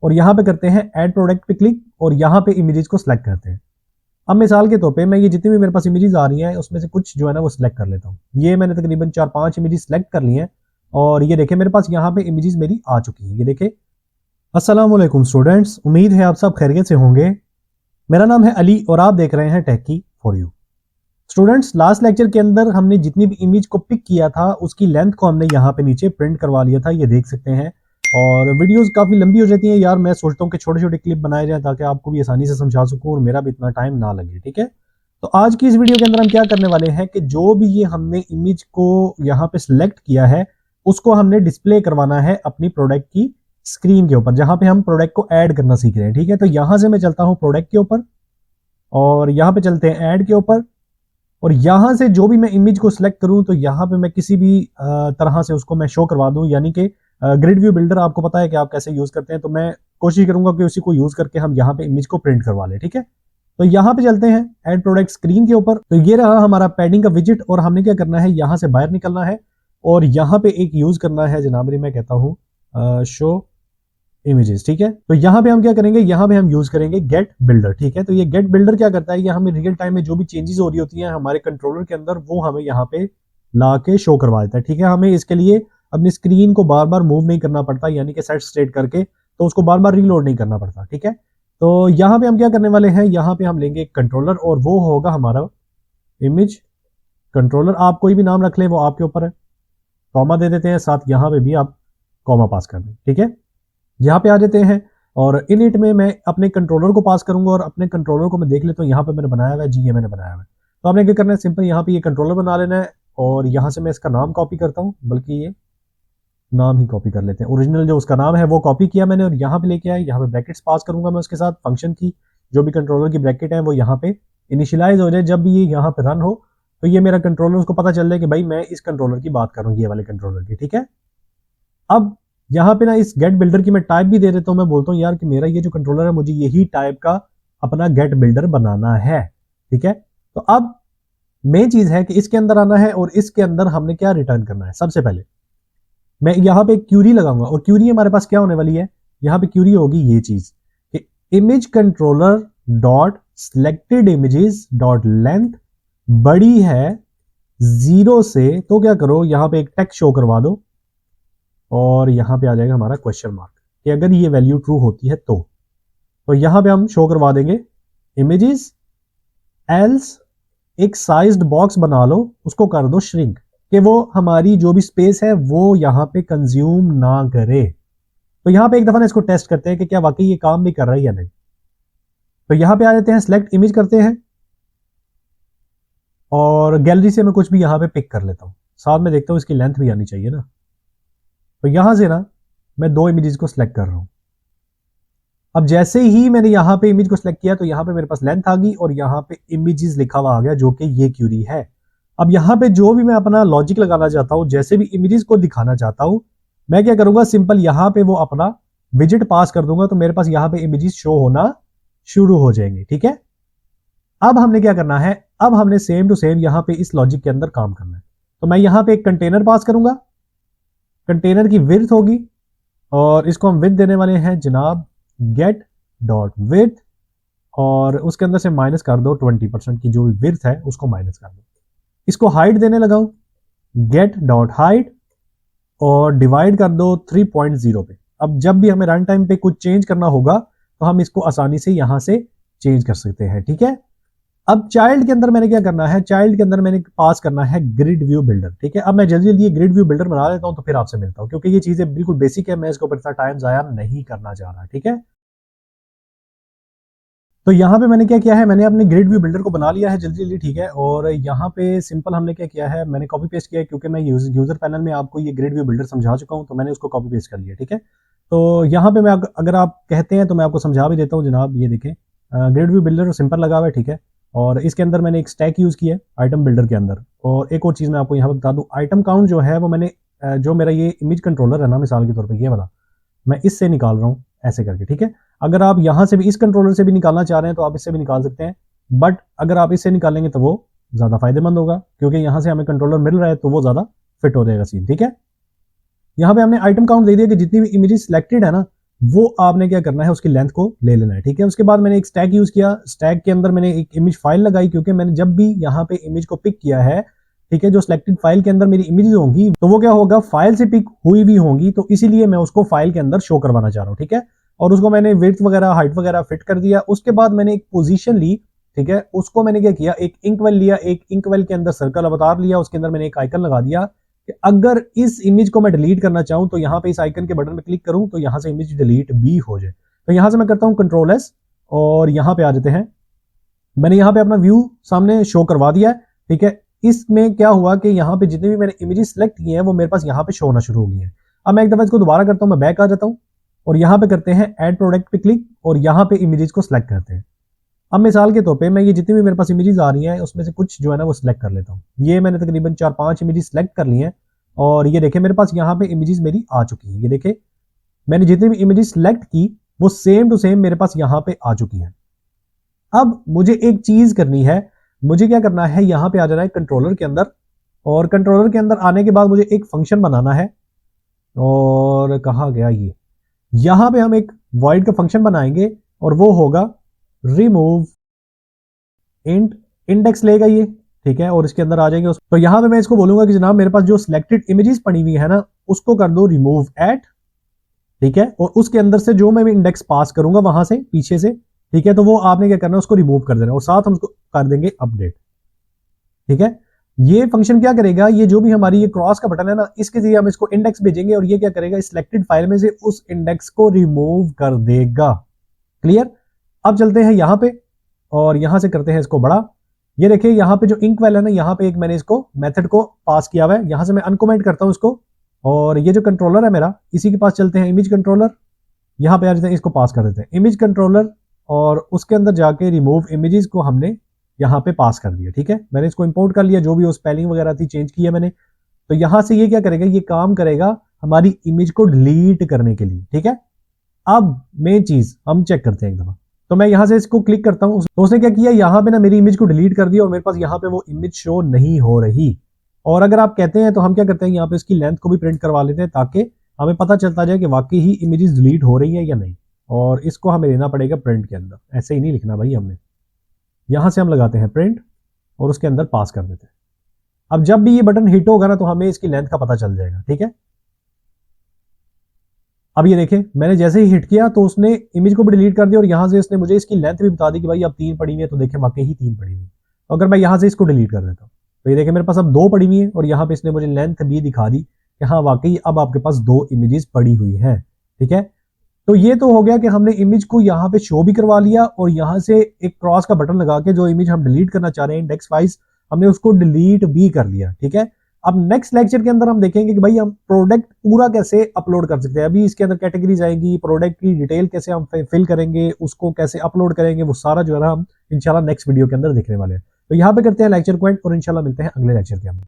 और यहाँ पे करते हैं ऐड प्रोडक्ट पे क्लिक और यहाँ पे इमेजेस को सिलेक्ट करते हैं। अब मिसाल के तौर पे मैं ये जितनी भी मेरे पास इमेजेस आ रही हैं उसमें से कुछ जो है ना वो सिलेक्ट कर लेता हूँ। ये मैंने तकरीबन 4-5 इमेजेस सिलेक्ट कर ली हैं और ये देखें मेरे पास यहाँ पे इमेजेस मेरी आ चुकी हैं। ये देखें। अस्सलाम वालेकुम स्टूडेंट्स, उम्मीद है आप सब खैरियत से होंगे। मेरा नाम है अली और आप देख रहे हैं techie for you. Students, last lecture के अंदर हमने जितनी भी इमेज को पिक किया था उसकी लेंथ को हमने यहाँ पे नीचे प्रिंट करवा लिया था, ये देख सकते हैं। और वीडियोस काफ़ी लंबी हो जाती हैं यार, मैं सोचता हूँ कि छोटे छोटे क्लिप बनाए जाए ताकि आपको भी आसानी से समझा सकूँ और मेरा भी इतना टाइम ना लगे। ठीक है, तो आज की इस वीडियो के अंदर हम क्या करने वाले हैं कि जो भी ये हमने इमेज को यहाँ पे सिलेक्ट किया है उसको हमने डिस्प्ले करवाना है अपनी प्रोडक्ट की स्क्रीन के ऊपर, जहां पे हम प्रोडक्ट को ऐड करना सीख रहे हैं। ठीक है, तो यहां से मैं चलता हूं प्रोडक्ट के ऊपर और यहां पे चलते हैं ऐड के ऊपर और यहां से जो भी मैं इमेज को सिलेक्ट करूं तो यहां पे मैं किसी भी तरह से उसको मैं शो करवा दूं, यानी कि ग्रिड व्यू बिल्डर आपको पता है कि आप कैसे यूज करते हैं, तो मैं कोशिश करूंगा कि उसी को यूज करके हम यहाँ पे इमेज को प्रिंट करवा लें। ठीक है, तो यहाँ पे चलते हैं ऐड प्रोडक्ट स्क्रीन के ऊपर। तो ये रहा हमारा पैडिंग का विजिट और हमने क्या करना है, यहाँ से बाहर निकलना है और यहाँ पे एक यूज करना है जनाब, मैं कहता हूँ शो इमेजेस। ठीक है, तो यहाँ पे हम क्या करेंगे, यहाँ पे हम यूज करेंगे गेट बिल्डर। ठीक है, तो ये गेट बिल्डर क्या करता है, ये हमें रियल टाइम में जो भी चेंजेस हो रही होती हैं हमारे कंट्रोलर के अंदर वो हमें यहाँ पे ला के शो करवा देता है। ठीक है, हमें इसके लिए अपनी स्क्रीन को बार बार मूव नहीं करना पड़ता, यानी कि सेट स्ट्रेट करके तो उसको बार बार रीलोड नहीं करना पड़ता। ठीक है, तो यहाँ पे हम क्या करने वाले हैं, यहाँ पे हम लेंगे एक कंट्रोलर और वो होगा हमारा इमेज कंट्रोलर। आप कोई भी नाम रख लें, वो आपके ऊपर है। कॉमा दे देते हैं साथ, यहाँ पे भी आप कॉमा पास कर दें। ठीक है, यहाँ पे आ जाते हैं और इनिट में मैं अपने कंट्रोलर को पास करूंगा और अपने कंट्रोलर को मैं देख लेता हूँ यहाँ पे मैंने बनाया हुआ है जी, ये मैंने बनाया हुआ है। तो आपने क्या करना है, सिंपल यहाँ पे ये कंट्रोलर बना लेना है और यहाँ से मैं इसका नाम कॉपी करता हूँ, बल्कि ये नाम ही कॉपी कर लेते हैं। ओरिजिनल जो उसका नाम है वो कॉपी किया मैंने और यहाँ पे लेके आया, यहाँ पे ब्रैकेट्स पास करूंगा मैं उसके साथ। फंक्शन की जो भी कंट्रोलर की ब्रैकेट है वो यहाँ पे इनिशियलाइज हो जाए, जब भी ये यहाँ पे रन हो तो ये मेरा कंट्रोलर उसको पता चल जाए कि भाई मैं इस कंट्रोलर की बात कर रहा हूँ, ये वाले कंट्रोलर की। ठीक है, अब यहाँ पे ना इस गेट बिल्डर की मैं टाइप भी दे देता हूँ। मैं बोलता हूँ यार कि मेरा ये जो कंट्रोलर है मुझे यही टाइप का अपना गेट बिल्डर बनाना है। ठीक है, तो अब मेन चीज है कि इसके अंदर आना है और इसके अंदर हमने क्या रिटर्न करना है। सबसे पहले मैं यहाँ पे क्यूरी लगाऊंगा और क्यूरी हमारे पास क्या होने वाली है, यहाँ पे क्यूरी होगी ये चीज कि image controller dot selected images dot length बड़ी है 0 से, तो क्या करो यहाँ पे एक टेक्स्ट शो करवा दो और यहाँ पे आ जाएगा हमारा क्वेश्चन मार्क कि अगर ये वैल्यू ट्रू होती है तो यहाँ पे हम शो करवा देंगे इमेजेस। एल्स एक साइज्ड बॉक्स बना लो, उसको कर दो श्रिंक कि वो हमारी जो भी स्पेस है वो यहाँ पे कंज्यूम ना करे। तो यहाँ पे एक दफा ना इसको टेस्ट करते हैं कि क्या वाकई ये काम भी कर रहा है या नहीं। तो यहाँ पे आ जाते हैं, सिलेक्ट इमेज करते हैं और गैलरी से मैं कुछ भी यहाँ पे पिक कर लेता हूँ, साथ में देखता हूँ इसकी लेंथ भी आनी चाहिए ना। तो यहां से ना मैं 2 इमेजेस को सिलेक्ट कर रहा हूं। अब जैसे ही मैंने यहां पे इमेज को सिलेक्ट किया तो यहां पे मेरे पास लेंथ आ गई और यहां पे इमेजेस लिखा हुआ आ गया जो कि ये क्यूरी है। अब यहां पे जो भी मैं अपना लॉजिक लगाना चाहता हूं, जैसे भी इमेजेस को दिखाना चाहता हूं, मैं क्या करूंगा, सिंपल यहां पे वो अपना विजिट पास कर दूंगा तो मेरे पास यहां पे इमेजेस शो होना शुरू हो जाएंगे। ठीक है, अब हमने क्या करना है, अब हमने सेम टू सेम यहां पे इस लॉजिक के अंदर काम करना है। तो मैं यहां पे एक कंटेनर पास करूंगा, कंटेनर की विड्थ होगी और इसको हम विड्थ देने वाले हैं जनाब गेट डॉट विड्थ और उसके अंदर से माइनस कर दो 20% की जो भी विड्थ है उसको माइनस कर दो। इसको हाइट देने लगाओ, गेट डॉट हाइट और डिवाइड कर दो 3.0 पे। अब जब भी हमें रन टाइम पे कुछ चेंज करना होगा तो हम इसको आसानी से यहां से चेंज कर सकते हैं। ठीक है, अब चाइल्ड के अंदर मैंने क्या करना है, चाइल्ड के अंदर मैंने पास करना है ग्रिड व्यू बिल्डर। ठीक है, अब मैं जल्दी जल्दी ये ग्रिड व्यू बिल्डर बना लेता हूं तो फिर आपसे मिलता हूं, क्योंकि ये चीजें बिल्कुल बेसिक है, मैं इसको पर इतना टाइम जाया नहीं करना चाह रहा। ठीक है, तो यहाँ पे मैंने क्या किया है, मैंने अपने ग्रिड व्यू बिल्डर को बना लिया है जल्दी जल्दी। ठीक है, और यहाँ पे सिंपल हमने क्या किया है, मैंने कॉपी पेस्ट किया है क्योंकि मैं यूजर पैनल में आपको ये ग्रिड व्यू बिल्डर समझा चुका हूँ तो मैंने उसको कॉपी पेस्ट कर लिया। ठीक है, तो यहाँ पे मैं अगर आप कहते हैं तो मैं आपको समझा भी देता हूँ जनाब। ये देखें ग्रिड व्यू बिल्डर सिंपल लगा हुआ है। ठीक है, और इसके अंदर मैंने एक स्टैक यूज किया है आइटम बिल्डर के अंदर। और एक और चीज मैं आपको यहाँ पे बता दूं, आइटम काउंट जो है वो मैंने जो मेरा ये इमेज कंट्रोलर है ना, मिसाल के तौर पे ये वाला मैं इससे निकाल रहा हूँ ऐसे करके। ठीक है, अगर आप यहाँ से भी इस कंट्रोलर से भी निकालना चाह रहे हैं तो आप इससे भी निकाल सकते हैं, बट अगर आप इससे निकालेंगे तो वो ज्यादा फायदेमंद होगा क्योंकि यहाँ से हमें कंट्रोलर मिल रहा है तो वो ज्यादा फिट हो जाएगा सीन। ठीक है, यहाँ पे हमने आइटम काउंट दे दिया कि जितनी भी इमेजेस सिलेक्टेड है ना वो आपने क्या करना है, उसकी लेंथ को ले लेना है, ठीक है। उसके बाद मैंने एक स्टैक यूज किया, स्टैक के अंदर मैंने एक इमेज फाइल लगाई, क्योंकि मैंने जब भी यहाँ पे इमेज को पिक किया है, ठीक है, जो सिलेक्टेड फाइल के अंदर मेरी इमेजेस होंगी तो वो क्या होगा, फाइल से पिक हुई भी होंगी, तो इसीलिए मैं उसको फाइल के अंदर शो करवाना चाह रहा हूँ, ठीक है। और उसको मैंने विड्थ वगैरह हाइट वगैरह फिट कर दिया। उसके बाद मैंने एक पोजीशन ली, ठीक है, उसको मैंने क्या किया, एक इंकवेल लिया, एक इंकवेल के अंदर सर्कल अवतार लिया, उसके अंदर मैंने एक आइकन लगा दिया कि अगर इस इमेज को मैं डिलीट करना चाहूं तो यहां पे इस आइकन के बटन पे क्लिक करूं तो यहां से इमेज डिलीट भी हो जाए। तो यहां से मैं करता हूं कंट्रोल एस और यहां पे आ जाते हैं। मैंने यहां पे अपना व्यू सामने शो करवा दिया है, ठीक है। इसमें क्या हुआ कि यहां पे जितने भी मैंने इमेजेस सिलेक्ट किए हैं वो मेरे पास यहां पे शो होना शुरू हो गई है। अब मैं एक दफा इसको दोबारा करता हूं, मैं बैक आ जाता हूं और यहां पे करते हैं ऐड प्रोडक्ट पे क्लिक और यहां पे इमेजेस को सिलेक्ट करते हैं। अब मिसाल के तौर पे मैं ये जितनी भी मेरे पास इमेजेस आ रही हैं उसमें से कुछ जो है ना वो सिलेक्ट कर लेता हूँ। ये मैंने तकरीबन 4-5 इमेजेस सिलेक्ट कर ली हैं और ये देखें मेरे पास यहाँ पे इमेजेस मेरी आ चुकी हैं। ये देखें मैंने जितनी भी इमेजेस सिलेक्ट की वो सेम टू सेम मेरे पास यहाँ पे आ चुकी हैं। अब मुझे एक चीज करनी है, मुझे क्या करना है, यहाँ पे आ जाना है कंट्रोलर के अंदर और कंट्रोलर के अंदर आने के बाद मुझे एक फंक्शन बनाना है। और कहा गया ये, यहां पे हम एक वॉइड का फंक्शन बनाएंगे और वो होगा रिमूव इंट, इंडेक्स लेगा ये, ठीक है। और इसके अंदर आ जाएंगे तो यहां पे मैं इसको बोलूंगा कि जनाब मेरे पास जो सिलेक्टेड इमेजेस पड़ी हुई है ना उसको कर दो रिमूव एट, ठीक है। और उसके अंदर से जो मैं इंडेक्स पास करूंगा वहां से पीछे से, ठीक है, तो वो आपने क्या करना है उसको रिमूव कर देना और साथ हम उसको कर देंगे अपडेट, ठीक है। ये फंक्शन क्या करेगा, ये जो भी हमारी ये क्रॉस का बटन है ना इसके जरिए हम इसको इंडेक्स भेजेंगे और ये क्या करेगा, इस सिलेक्टेड फाइल में से उस इंडेक्स को रिमूव कर देगा। क्लियर। अब चलते हैं यहां पे और यहां से करते हैं इसको बड़ा। ये देखिए यहां पे जो इंकवेल है ना, यहां पे एक मैंने इसको मेथड को पास किया हुआ है, यहां से मैं अनकमेंट करता हूं इसको और ये जो कंट्रोलर है मेरा इसी के पास चलते हैं, इमेज कंट्रोलर, यहां पे आ जाते हैं, इसको पास कर देते हैं इमेज कंट्रोलर और उसके अंदर जाके रिमूव इमेजेस को हमने यहां पे पास कर दिया, ठीक है। मैंने इसको इंपोर्ट कर लिया, जो भी वो स्पेलिंग वगैरह थी चेंज किया मैंने। तो यहां से ये क्या करेगा, ये काम करेगा हमारी इमेज को डिलीट करने के लिए, ठीक है। अब मेन चीज हम चेक करते हैं एक दफा। तो मैं यहां से इसको क्लिक करता हूं तो उसने क्या किया, यहां पे ना मेरी इमेज को डिलीट कर दिया और मेरे पास यहां पे वो इमेज शो नहीं हो रही। और अगर आप कहते हैं तो हम क्या करते हैं, यहाँ पे इसकी लेंथ को भी प्रिंट करवा लेते हैं ताकि हमें पता चलता जाए कि वाकई ही इमेजेस डिलीट हो रही है या नहीं। और इसको हमें लेना पड़ेगा प्रिंट के अंदर, ऐसे ही नहीं लिखना भाई हमने। यहां से हम लगाते हैं प्रिंट और उसके अंदर पास कर देते हैं। अब जब भी ये बटन हिट होगा ना तो हमें इसकी लेंथ का पता चल जाएगा, ठीक है। अब ये देखें मैंने जैसे ही हिट किया तो उसने इमेज को भी डिलीट कर दिया और यहां से इसने मुझे इसकी लेंथ भी बता दी कि भाई अब 3 पड़ी हुई है। तो देखें वाकई ही 3 पड़ी हुई है। तो अगर मैं यहां से इसको डिलीट कर देता हूं तो ये देखें मेरे पास अब 2 पड़ी हुई है और यहां पे इसने मुझे लेंथ भी दिखा दी कि हाँ वाकई अब आपके पास 2 इमेजेस पड़ी हुई है, ठीक है। तो ये तो हो गया कि हमने इमेज को यहाँ पे शो भी करवा लिया और यहां से एक क्रॉस का बटन लगा के जो इमेज हम डिलीट करना चाह रहे हैं इंडेक्स वाइज हमने उसको डिलीट भी कर लिया, ठीक है। अब नेक्स्ट लेक्चर के अंदर हम देखेंगे कि भाई हम प्रोडक्ट पूरा कैसे अपलोड कर सकते हैं। अभी इसके अंदर कैटेगरीज आएंगी, प्रोडक्ट की डिटेल कैसे हम फिल करेंगे, उसको कैसे अपलोड करेंगे, वो सारा जो है ना हम इंशाल्लाह नेक्स्ट वीडियो के अंदर देखने वाले हैं। तो यहाँ पे करते हैं लेक्चर को एंड और इंशाल्लाह मिलते हैं अगले लेक्चर के अंदर।